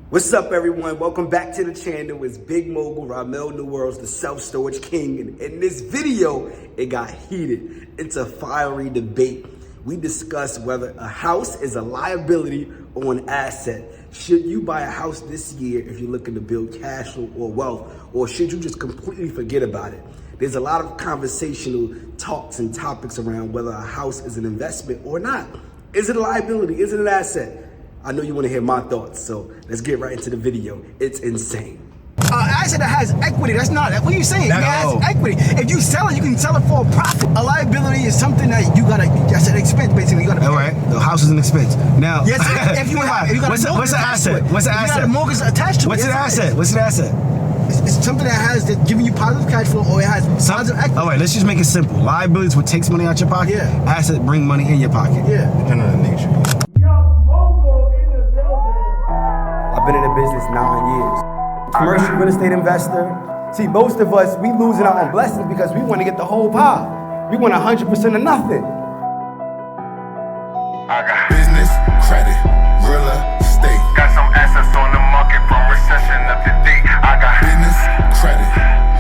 What's up, everyone? Welcome back to the channel. It's Big Mogul, Ramel New Worlds, the self-storage king. And in this video, it got heated. It's a fiery debate. We discuss whether a house is a liability or an asset. Should you buy a house this year if you're looking to build cash flow or wealth, or should you just completely forget about it? There's a lot of conversational talks and topics around whether a house is an investment or not. Is it a liability? Is it an asset? I know you want to hear my thoughts, so let's get right into the video. It's insane. Asset that has equity, that's not, what are you saying? It has equity. If you sell it, you can sell it for a profit. A liability is something that you gotta, that's an expense basically. You gotta pay. All right, the house is an expense. Now, yes, if you got what's an asset? What's an asset? You got a mortgage attached to it. What's an asset? What's an asset? It's something that has that giving you positive cash flow, or it has positive equity. All right, let's just make it simple. Liability is what takes money out your pocket. Yeah. Asset bring money in your pocket. Yeah. Depending on the nature. I've been in the business 9 years. Commercial real estate investor. See, most of us, we losing our own blessings because we want to get the whole pie. We want 100% of nothing. I got business, credit, real estate. Got some assets on the market from recession up to date. I got business, credit,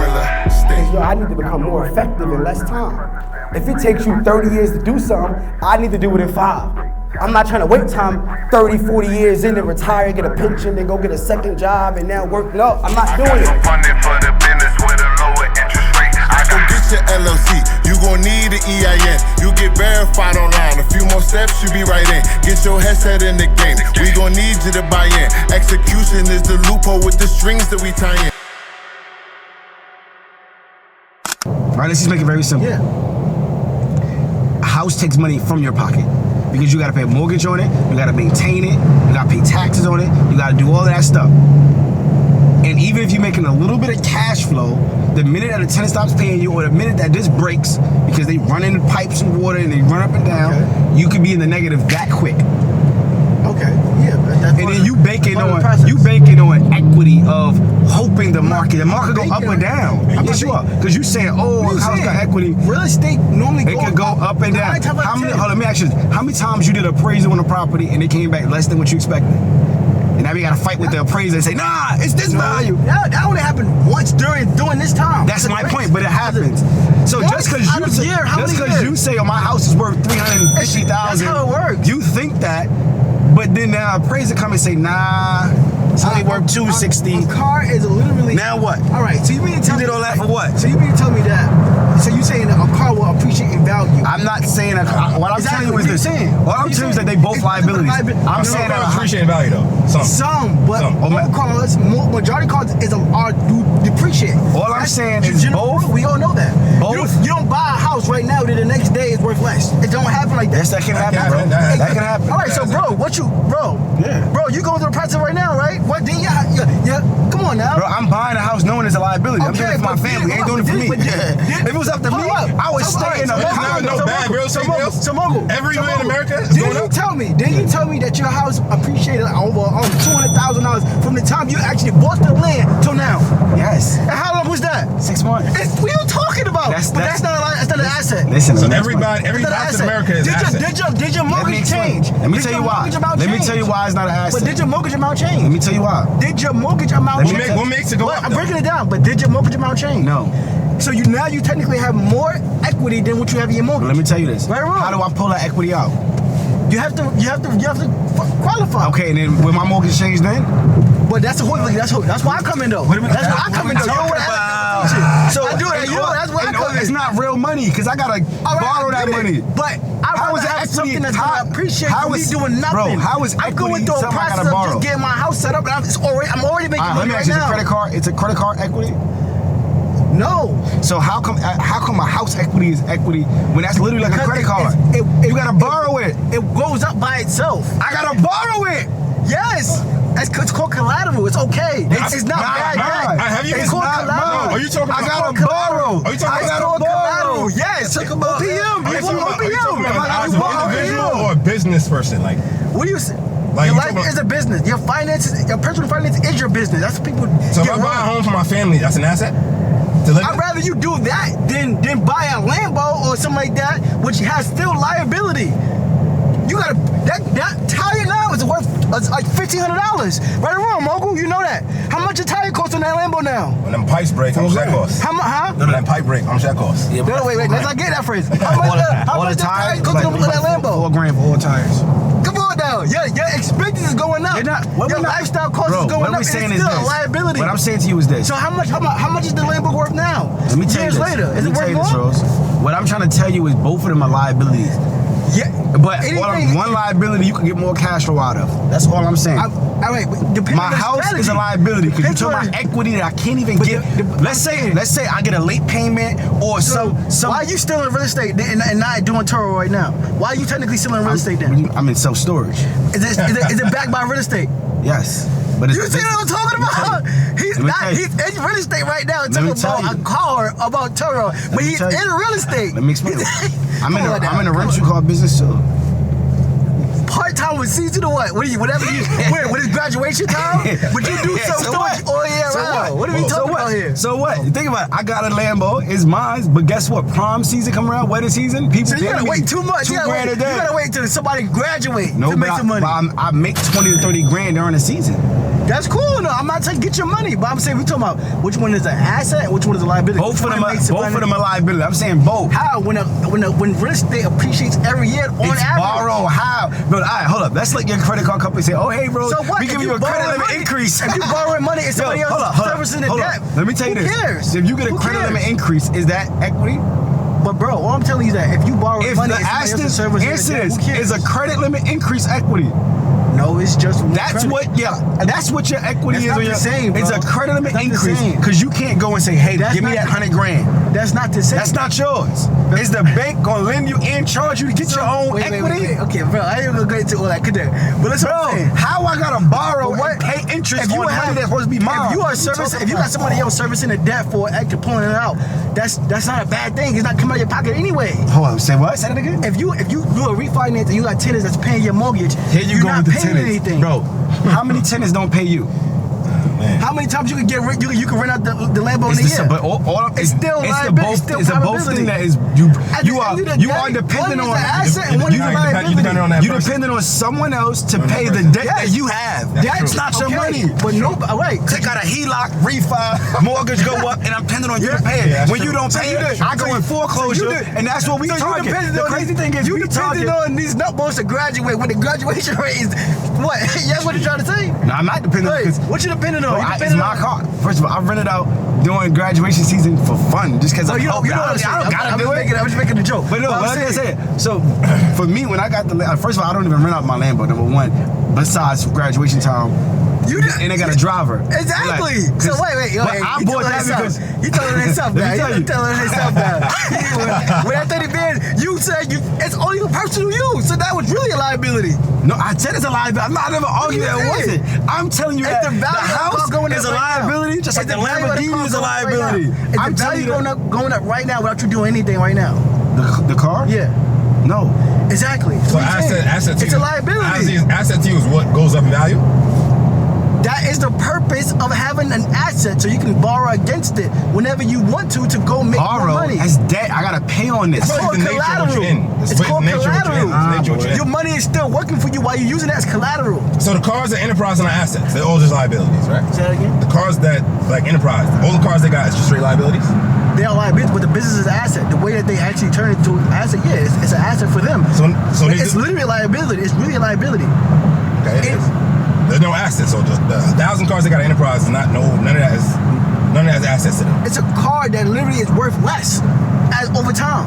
real estate. Yo, I need to become more effective in less time. If it takes you 30 years to do something, I need to do it in 5. I'm not trying to wait time 30, 40 years in to retire, get a pension, then go get a second job and now work. No, I'm not doing it. funding for the business with a lower interest rate. I Go got get your LLC, you gon' need an EIN. You get verified online, a few more steps, you be right in. Get your headset in the game, we gon' need you to buy in. Execution is the loophole with the strings that we tie in. All right, let's just make it very simple. Yeah. A house takes money from your pocket because you gotta pay a mortgage on it, you gotta maintain it, you gotta pay taxes on it, you gotta do all of that stuff. And even if you're making a little bit of cash flow, the minute that a tenant stops paying you, or the minute that this breaks because they run into pipes and water and they run up and down, you could be in the negative that quick. Okay. Yeah. And then you banking on equity of hoping the market go up or down. Yes, you are, because you saying, oh, a house got equity. Real estate normally It could go up and down. How many? Let me ask you this: how many times you did appraisal on a property and it came back less than what you expected? And now we gotta fight with the appraiser and say, nah, it's this value. That only happened once during this time. That's my point, but it happens. So just because you say, oh, my house is worth $350,000, that's how it works. You think that, but then now appraiser come and say, nah, it's only worth $260. A car is literally. Now what? All right, so you mean to tell me did all that for what? So you mean to tell me that? So you saying that a car will appreciate in value? I'm not saying that. What I'm telling you is this. What I'm telling you is that they both liabilities. I'm saying that appreciating value though. Majority cars do depreciate. All I'm saying is both. We all know that. Both. You don't buy a house right now that the next day is worth less. It don't happen like that. Yes, that can happen, bro. That can happen. All right, so bro, bro, you going through the process right now, right? What? Then yeah. Come on now. Bro, I'm buying a house knowing it's a liability. I'm doing it for my family. I ain't doing it for me. If it was up to me, I would stay in the house. No bad real estate deals. So Mogul, everywhere in America is Did you tell me that your house appreciated over $200,000 from the time you actually bought the land till now? Yes. And how long was that? 6 months. What are you talking about? That's not an asset. Listen, so every house in America is an asset. Did your mortgage change? Let me tell you why. Let me tell you why it's not an asset. But did your mortgage amount change? Let me tell you why. Did your mortgage amount change? What makes it go up? I'm breaking it down, but did your mortgage amount change? No. So you technically have more equity than what you have in your mortgage. But let me tell you this. Right or wrong? How do I pull that equity out? You have to qualify. Okay, and then will my mortgage change then? But that's the whole thing. That's why I come in though. That's why I come in though. So I do it. That's why I come in. It's not real money because I gotta borrow that money. But I would have something that's gonna appreciate me doing nothing. Bro, how is equity I'm going through a something I process gotta of borrow? just getting my house set up, and I'm already making money. Let me ask you, it's a credit card equity? No. So how come a house equity is equity when that's literally like a credit card? You gotta borrow it. It goes up by itself. I gotta borrow it. Yes. It's called collateral. It's okay. It's not bad. Have you It's called collateral. Are you talking about? I gotta borrow. Are you talking about collateral? Yes. Are you talking about as an OPM. individual or a business person? Like, what do you say? Like your life is a business. Your finances, your personal finance is your business. That's what people. So if I buy a home for my family, that's an asset. I'd rather you do that than buy a Lambo or something like that, which has still liability. You gotta that tire now is worth like $1,500. Right or wrong, Mogul? You know that. How much a tire cost on that Lambo now? When them pipes break, how much that cost? How much? Huh? When them pipe break, how much that cost? Yeah, wait. Let's not get that phrase. How much the tire cost on that Lambo? $4,000 for all tires. Come on now. Your expenses is going up. Your lifestyle cost is going up. It's still a liability. What I'm saying to you is this. So how much is the Lambo worth now? Let me tell you Years this. later, is it worth more? Rose. What I'm trying to tell you is both of them are liabilities. Yeah, but one liability you can get more cash flow out of. That's all I'm saying. My house is a liability because you took my equity that I can't even get. Let's say I get a late payment or some. Why are you still in real estate and not doing Turo right now? Why are you technically still in real estate then? I'm in self-storage. Is it backed by real estate? Yes. But you see what I'm talking about? He's in real estate right now talking about a car, about Turo, but he's in real estate. Let me explain. I'm in a rental car business too. Part-time with season or what? What is graduation time? But you do self-storage all year round. What are we talking about here? So what? Think about it. I got a Lambo. It's mine. But guess what? Prom season come around, wedding season. People you gotta wait too much. $2,000 a day. You gotta wait till somebody graduate to make some money. I make 20 to 30 grand during the season. That's cool. No, I'm not saying get your money, but I'm saying we talking about which one is an asset and which one is a liability. Both of them are liability. I'm saying both. How? When real estate appreciates every year on average. Borrow. How? But all right, hold up. Let's let your credit card company say, oh hey bro, so what? We give you a credit limit increase. If you borrowing money and somebody else servicing the debt, let me tell you this. Who cares? If you get a credit limit increase, is that equity? But bro, all I'm telling you is that if you borrow money and somebody else servicing the debt, who cares? Is a credit limit increase equity? No, it's just that's what your equity is. Not the same, bro. It's a credit limit increase because you can't go and say, hey, give me that $100,000. That's not the same. That's not yours. Is the bank gonna lend you and charge you to get your own equity? Wait. Okay, bro, I ain't gonna go into all that. But listen, how I gotta borrow and pay interest on money that's supposed to be mine? If you got somebody else servicing the debt for extra pulling it out, that's not a bad thing. It's not coming out of your pocket anyway. Hold on, say what? Say that again. If you do a refinance and you got tenants that's paying your mortgage, here you go with the tenants. Anything. Bro, how many tenants don't pay you? Man. How many times you can get you can rent out the Lambo in a year? But it's still liability. It's a both thing that is you are dependent on you dependent on someone else to pay the debt that you have. That's not your money. But no, wait. Take out a HELOC, refi, mortgage go up, and I'm dependent on you to pay it. When you don't pay it, I go in foreclosure, and that's what we target. The crazy thing is you dependent on these nutballs to graduate when the graduation rate is what? That's what you're trying to say? No, I'm not dependent on what you dependent on? It's my car. First of all, I rented out during graduation season for fun, just because I don't gotta do it. I'm just making a joke. But no, like I said, so for me, when I got first of all, I don't even rent out my Lambo, number one, besides graduation time. And they got a driver. Exactly. Like, so wait. I bought that because you telling yourself that. You telling yourself that. When that 30 bid, you said it's only for personal use, so that was really a liability. No, I said it's a liability. I'm not ever arguing that it wasn't. I'm telling you that the house is a liability, just like the Lamborghini is a liability. I'm telling you, going up right now without you doing anything right now. The car? Yeah. No. Exactly. So asset to you. It's a liability. Asset to you is what goes up in value? That is the purpose of having an asset, so you can borrow against it whenever you want to go make more money. As debt, I gotta pay on this. It's called collateral. It's called collateral. Your money is still working for you while you're using it as collateral. So the cars are enterprise and are assets. They're all just liabilities, right? Say that again? The cars that, like enterprise, all the cars they got is just straight liabilities? They are liabilities, but the business is an asset. The way that they actually turn it to an asset, it's an asset for them. So it's literally a liability. It's really a liability. Okay, it is. There's no assets, so just the 1,000 cars they got an enterprise is none of that has assets to them. It's a car that literally is worth less over time.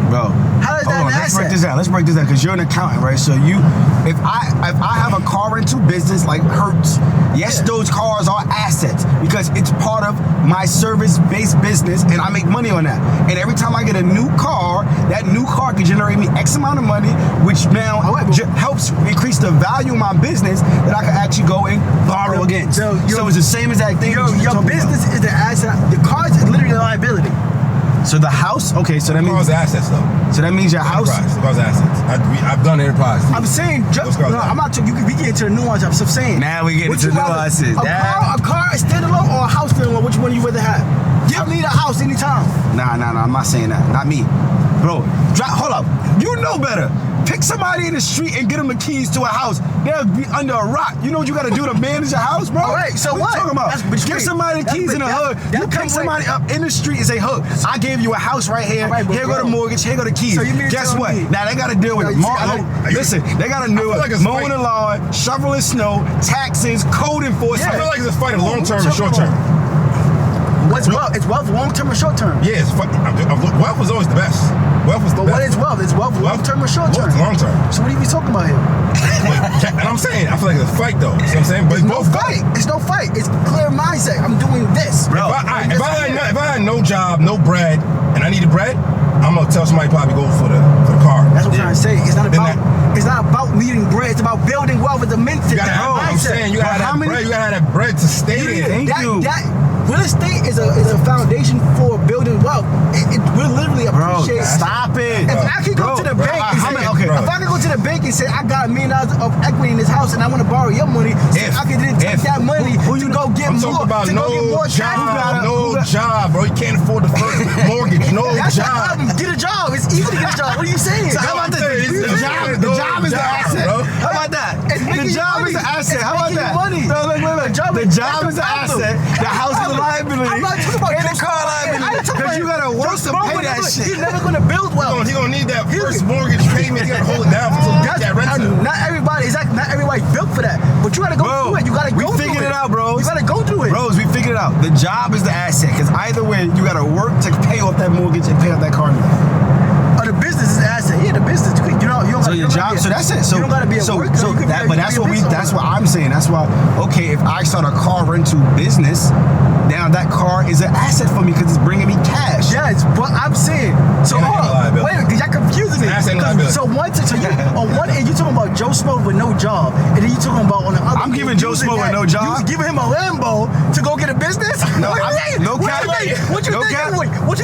Bro, how is that an asset? Let's break this down, because you're an accountant, right? So if I have a car rental business like Hertz, yes, those cars are assets because it's part of my service-based business, and I make money on that. And every time I get a new car, that new car can generate me X amount of money, which now helps increase the value of my business that I can actually go and borrow against. So it's the same as that thing. Your business is the asset. The car is literally a liability. So the house, okay, so that The car's means assets though. so that means your house. Enterprise. The car's assets. I've done enterprise. I'm saying, no, I'm not. We get into the nuance. I'm saying. Now we get Would into you rather nuances. A car is standalone or a house standalone? Which one do you rather have? Give me the house anytime. Nah, I'm not saying that. Not me. Bro, hold up. You know better. Pick somebody in the street and get them the keys to a house. They'll be under a rock. You know what you gotta do to manage a house, bro? All right, so what? You talking about? Give somebody the keys in the hood. You pick somebody up in the street and say, "Hood, I gave you a house right here. Here go the mortgage. Here go the keys." So you mean guess what? me, Now they gotta deal with it. Listen, they gotta deal with mowing the lawn, shoveling snow, taxes, code enforcement. I feel like it's a fight of long term and short term. What's wealth? It's wealth long term or short term? Yeah, it's wealth was always the best. Wealth was the But best. what is wealth? Is wealth long term or short term? Long term. So what are you talking about here? And I'm saying, I feel like it's a fight though. You know what I'm saying? But It's no fight. It's no fight. It's clear mindset. I'm doing this. Bro, If I had no job, no bread, and I needed bread, I'm gonna tell somebody probably go for the car. That's what I'm trying to say. It's not about needing bread. It's about building wealth with the mindset. You gotta have, I'm saying you gotta have bread. You gotta have that bread to stay there. Thank you. Real estate is a foundation for building wealth. It will literally appreciate. Stop it. If I could go to the bank and say, if I could go to the bank and say I got $1 million of equity in this house and I want to borrow your money, so I could then take that money to go get I'm more. talking about no job, bro. You can't afford the first mortgage. No That's job. Get a job. It's easy to get a job. What are you saying? So how about the job? The job is the asset. How about that? The job is the asset. How about that? No, wait. The job is the asset. The house is the liability. I'm not talking about and the car liability. Because you gotta work to pay that shit. He's never gonna build wealth. He gonna need that first mortgage payment. He gotta hold it down until he gets that rental. Not everybody. Not everybody built for that. But you gotta go through it. You gotta go through it. We figured it out, bros. You gotta go through it. Bros, we figured it out. The job is the asset. Because either way, you gotta work to pay off that mortgage and pay off that car note. The business is an asset. Yeah, the business. You don't. So your job. So that's it. So you don't gotta be a worker. But that's what That's what I'm saying. That's why. Okay, if I start a car rental business, now that car is an asset for me because it's bringing me cash. Yes, but I'm saying. So hold on. Wait, because y'all confusing me. So on one end you talking about Joe Smo with no job, and then you talking about on the other. I'm giving Joe Smo with no job. You giving him a Lambo to go get a business? No, no cap. What you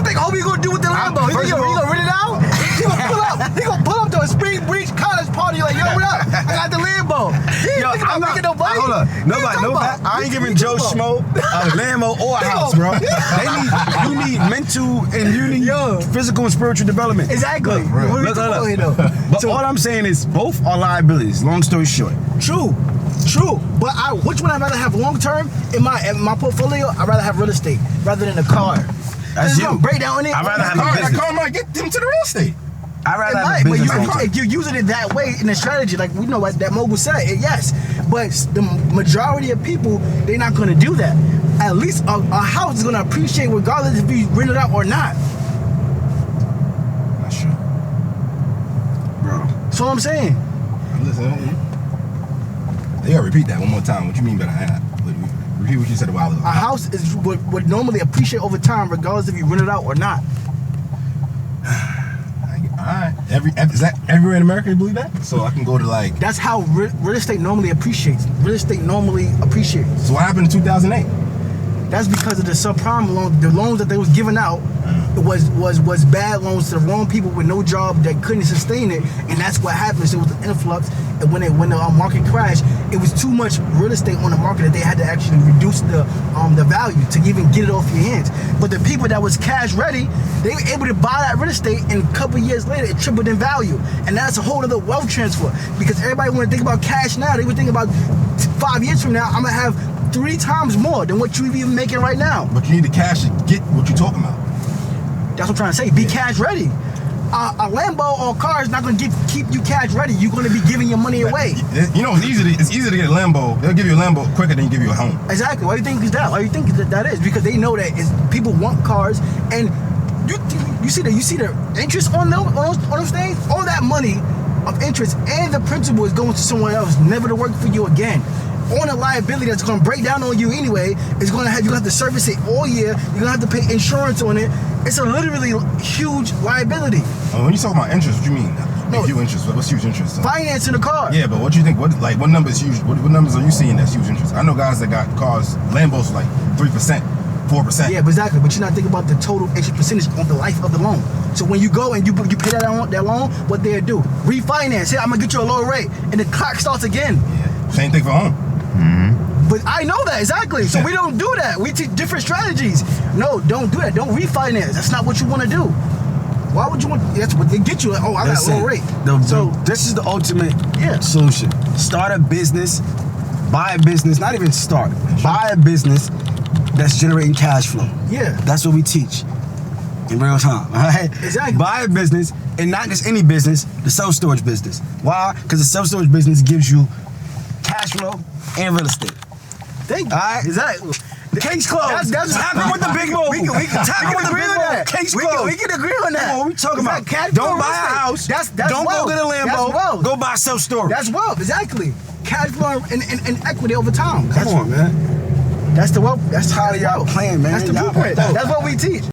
think? Homie gonna do with the Lambo? He gonna rent it out? He gonna pull up to a Spring Beach college party like, yo, what up? I got the Lambo. I'm not making no money. Hold on. I ain't giving Joe Schmo a Lambo or a house, bro. You need mental and you need physical and spiritual development. Exactly. Look. But all I'm saying is both are liabilities. Long story short. True. But which one I'd rather have long term in my portfolio? I'd rather have real estate rather than a car. That's you. Break down it. I'd rather have a business. That car might get them to the real estate. I'd rather have a business. But if you're using it that way in a strategy, like we know what that mogul said, yes. But the majority of people, they're not going to do that. At least a house is going to appreciate regardless if you rent it out or not. That's true. Bro. That's what I'm saying. Listen, you gotta repeat that one more time. What you mean by that? Repeat what you said a while ago. A house would normally appreciate over time regardless if you rent it out or not. Alright. Is that everywhere in America you believe that? So I can go to like... That's how real estate normally appreciates. Real estate normally appreciates. So what happened in 2008? That's because of the subprime loan. The loans that they was giving out was bad loans to the wrong people with no job that couldn't sustain it, and that's what happened. So it was an influx, and when the market crashed, it was too much real estate on the market that they had to actually reduce the value to even get it off your hands. But the people that was cash ready, they were able to buy that real estate, and a couple years later, it tripled in value, and that's a whole other wealth transfer. Because everybody want to think about cash now, they would think about 5 years from now, I'm gonna have 3 times more than what you even making right now. But you need the cash to get what you're talking about. That's what I'm trying to say. Be cash ready. A Lambo or a car is not going to keep you cash ready. You're going to be giving your money away. You know, it's easy to get a Lambo. They'll give you a Lambo quicker than give you a home. Exactly. Why do you think is that? Why do you think that is? Because they know that people want cars, and you see the interest on those things. All that money of interest and the principal is going to someone else, never to work for you again. On a liability that's going to break down on you anyway, you're going to have to service it all year. You're going to have to pay insurance on it. It's a literally huge liability. When you talk about interest, what do you mean? No, huge interest. What's huge interest? Financing a car. Yeah, but what do you think? What number is huge? What numbers are you seeing that's huge interest? I know guys that got cars, Lambos, like 3%. 4%. Yeah, but exactly. But you're not thinking about the total extra percentage on the life of the loan. So when you go and you pay that loan, what they do? Refinance. Hey, I'm gonna get you a lower rate, and the clock starts again. Same thing for home. But I know that exactly. So we don't do that. We teach different strategies. No, don't do that. Don't refinance. That's not what you want to do. Why would you want? That's what they get you. Like, oh, I got a low rate. So this is the ultimate Yeah. solution. Start a business, buy a business. Not even start. Buy a business that's generating cash flow. Yeah. That's what we teach in real time. All right. Exactly. Buy a business, and not just any business, the self-storage business. Why? Because the self-storage business gives you cash flow and real estate. Thank you. All right. Exactly. Case closed. That's Tackle with the big move. We can agree on that. Case We closed. can agree on that. Come on, what we talking about? Cash Don't flow buy real a estate. house. That's Don't wealth. go get a Lambo. That's wealth. Go buy self-storage. That's wealth. Exactly. Cash flow and equity over time. Come on, man. That's the wealth. That's Tired of y'all wealth. playing, man. That's the Y'all blueprint. fucked up. That's what we teach.